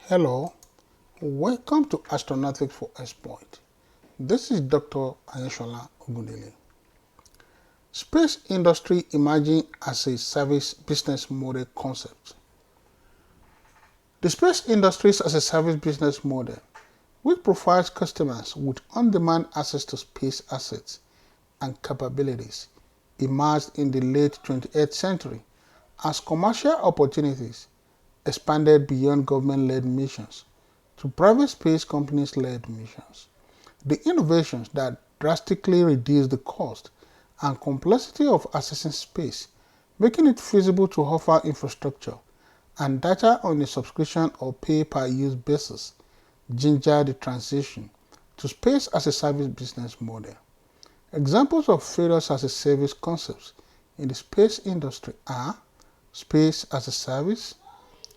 Hello, welcome to Astronautics for Exploit. This is Dr. Ayeshola Ogundele. Space industry emerging as a service business model concept. The space industry as a service business model, which provides customers with on-demand access to space assets and capabilities, emerged in the late 20th century as commercial opportunities expanded beyond government-led missions to private space companies-led missions. The innovations that drastically reduced the cost and complexity of accessing space, making it feasible to offer infrastructure and data on a subscription or pay-per-use basis, gingered the transition to space as a service business model. Examples of failures as a service concepts in the space industry are space as a service,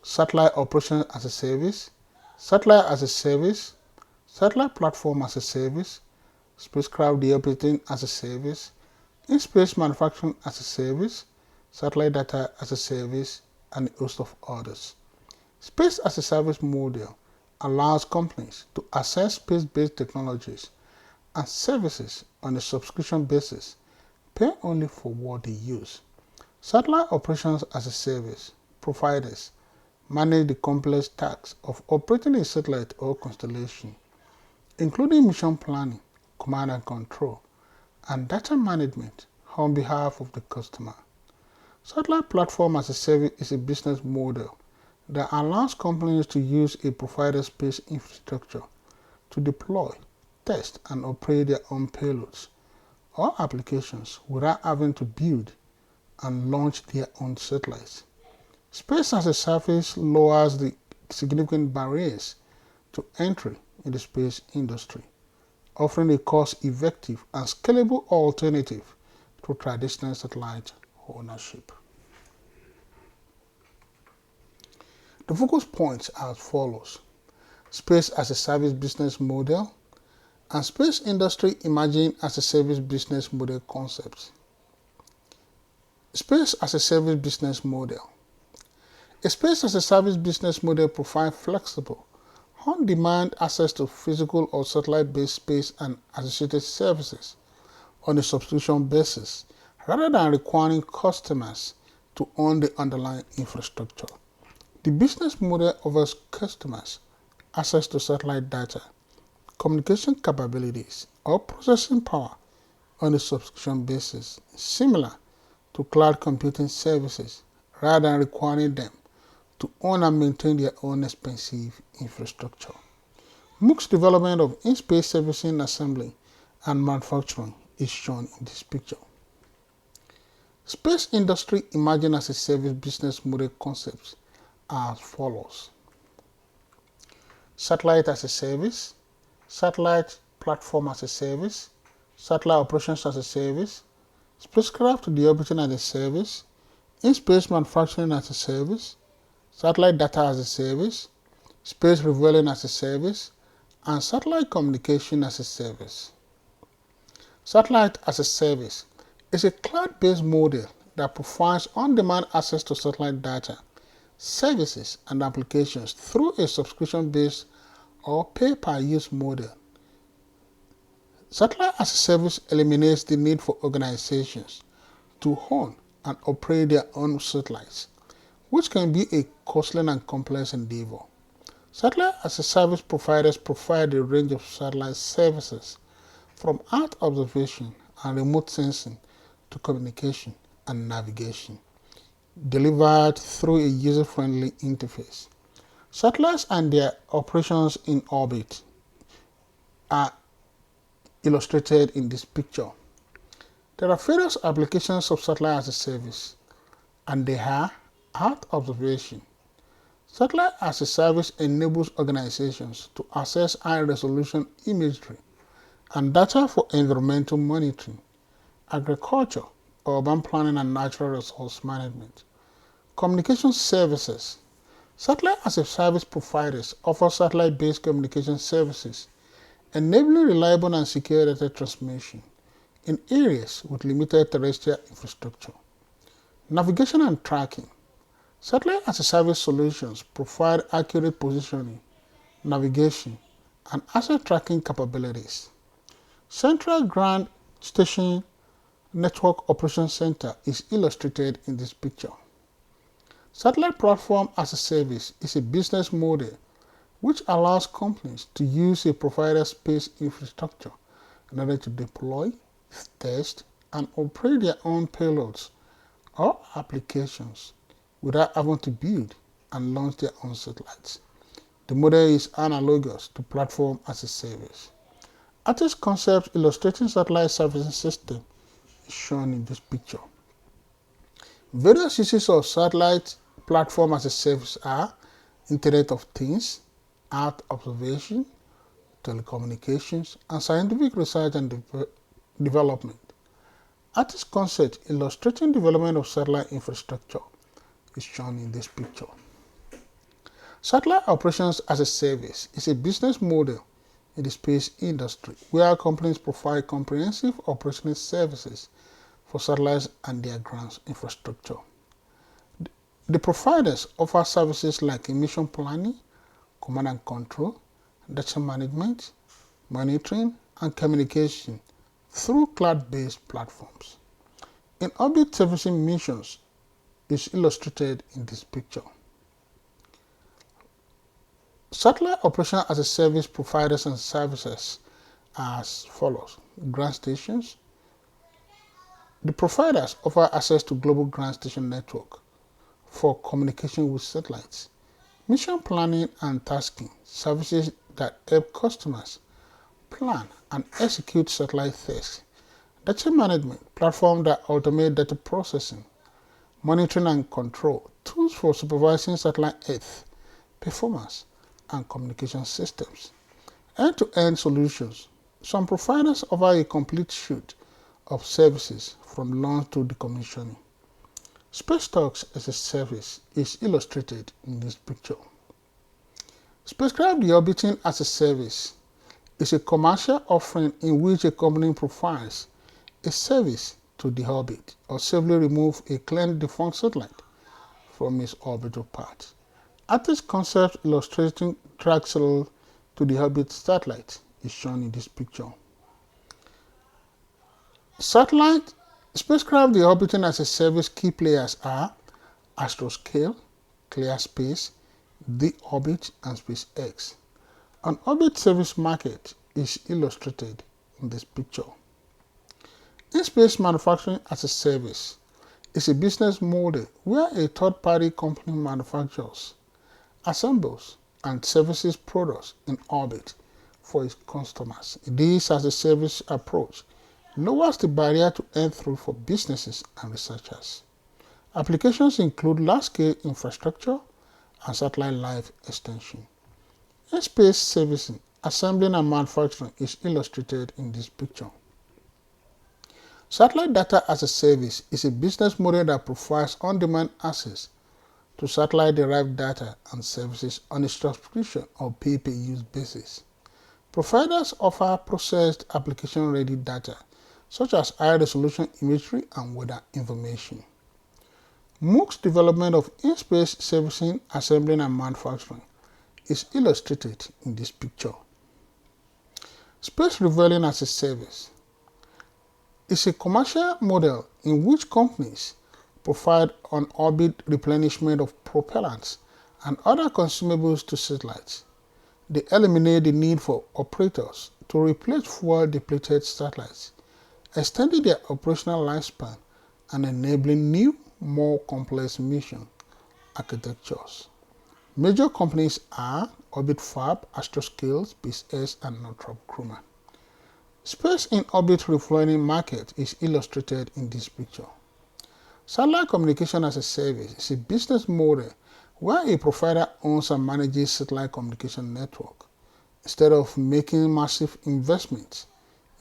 satellite operations as a service, satellite as a service, satellite platform as a service, spacecraft deorbiting as a service, in-space manufacturing as a service, satellite data as a service, and a host of others. Space as a service model allows companies to access space-based technologies and services on a subscription basis, pay only for what they use. Satellite operations as a service providers manage the complex tasks of operating a satellite or constellation, including mission planning, command and control, and data management on behalf of the customer. Satellite platform as a service is a business model that allows companies to use a provider's space infrastructure to deploy, test, and operate their own payloads or applications without having to build and launch their own satellites. Space as a service lowers the significant barriers to entry in the space industry, offering a cost-effective and scalable alternative to traditional satellite ownership. The focus points are as follows: space as a service business model and space industry emerging as a service business model concepts. Space as a service business model. A space as a service business model provides flexible, on-demand access to physical or satellite-based space and associated services on a subscription basis, rather than requiring customers to own the underlying infrastructure. The business model offers customers access to satellite data, communication capabilities, or processing power on a subscription basis, similar to cloud computing services, rather than requiring them to own and maintain their own expensive infrastructure. MOOC's development of in-space servicing, assembly, and manufacturing is shown in this picture. Space industry emerging as a service business model concepts are as follows: satellite as a service, satellite platform as a service, satellite operations as a service, spacecraft deorbiting as a service, in-space manufacturing as a service, satellite data as a service, space refueling as a service, and satellite communication as a service. Satellite as a service is a cloud-based model that provides on-demand access to satellite data, services, and applications through a subscription-based or pay-per-use model. Satellite as a service eliminates the need for organizations to own and operate their own satellites, which can be a costly and complex endeavor. Satellite as a service providers provide a range of satellite services, from Earth observation and remote sensing to communication and navigation, delivered through a user-friendly interface. Satellites and their operations in orbit are illustrated in this picture. There are various applications of satellite as a service, and they are Earth observation. Satellite as a service enables organizations to access high-resolution imagery and data for environmental monitoring, agriculture, urban planning, and natural resource management. Communication services. Satellite as a service providers offer satellite-based communication services, enabling reliable and secure data transmission in areas with limited terrestrial infrastructure. Navigation and tracking. Satellite as a service solutions provide accurate positioning, navigation, and asset tracking capabilities. Central Ground Station Network Operations Center is illustrated in this picture. Satellite Platform as a Service is a business model which allows companies to use a provider's space infrastructure in order to deploy, test, and operate their own payloads or applications without having to build and launch their own satellites. The model is analogous to Platform as a Service. Artist concept illustrating satellite servicing system is shown in this picture. Various uses of satellite platform as a service are Internet of Things, Earth observation, telecommunications, and scientific research and development. Artist concept illustrating development of satellite infrastructure is shown in this picture. Satellite operations as a service is a business model in the space industry where companies provide comprehensive operational services for satellites and their ground infrastructure. The providers offer services like emission planning, command and control, data management, monitoring, and communication through cloud-based platforms. In-orbit servicing missions is illustrated in this picture. Satellite operation as a service providers and services as follows. Ground stations. The providers offer access to global ground station network for communication with satellites. Mission planning and tasking, services that help customers plan and execute satellite tests. Data management, platform that automate data processing. Monitoring and control, tools for supervising satellite health, performance, and communication systems. End-to-end solutions. Some providers offer a complete suite of services from launch to decommissioning. Spacecraft as a service is illustrated in this picture. Spacecraft Deorbiting as a service is a commercial offering in which a company provides a service to deorbit or safely remove a claimed defunct satellite from its orbital path. Artist concept illustrating traxel to deorbit satellite is shown in this picture. Spacecraft deorbiting as a service key players are Astroscale, ClearSpace, Deorbit, and SpaceX. An orbit service market is illustrated in this picture. In-space manufacturing as a service is a business model where a third-party company manufactures, assembles, and services products in orbit for its customers. This as a service approach lowers the barrier to entry for businesses and researchers. Applications include large-scale infrastructure and satellite life extension. In-space servicing, assembling, and manufacturing is illustrated in this picture. Satellite data as a service is a business model that provides on-demand access to satellite-derived data and services on a subscription or pay-per-use basis. Providers offer processed application-ready data such as high-resolution imagery and weather information. MOOC's development of in-space servicing, assembling, and manufacturing is illustrated in this picture. Space refueling as a service is a commercial model in which companies provide on-orbit replenishment of propellants and other consumables to satellites. They eliminate the need for operators to replace fuel-depleted satellites, extending their operational lifespan and enabling new, more complex mission architectures. Major companies are Orbit Fab, Astroscale, SpaceX, and Northrop Grumman. Space in-orbit refueling market is illustrated in this picture. Satellite communication as a service is a business model where a provider owns and manages satellite communication network. Instead of making massive investments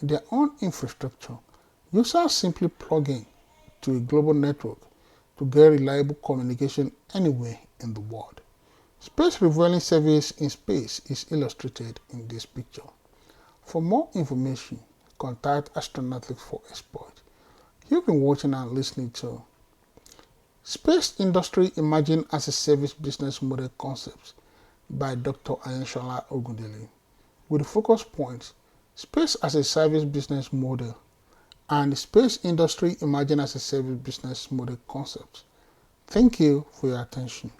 in their own infrastructure, users simply plug in to a global network to get reliable communication anywhere in the world. Space refueling service in space is illustrated in this picture. For more information, contact Astronautics for Export. You've been watching and listening to Space Industry Emerging as a Service Business Model Concepts by Dr. Ayenshola Ogundele, with the focus points Space as a Service Business Model and Space Industry Emerging as a Service Business Model Concepts. Thank you for your attention.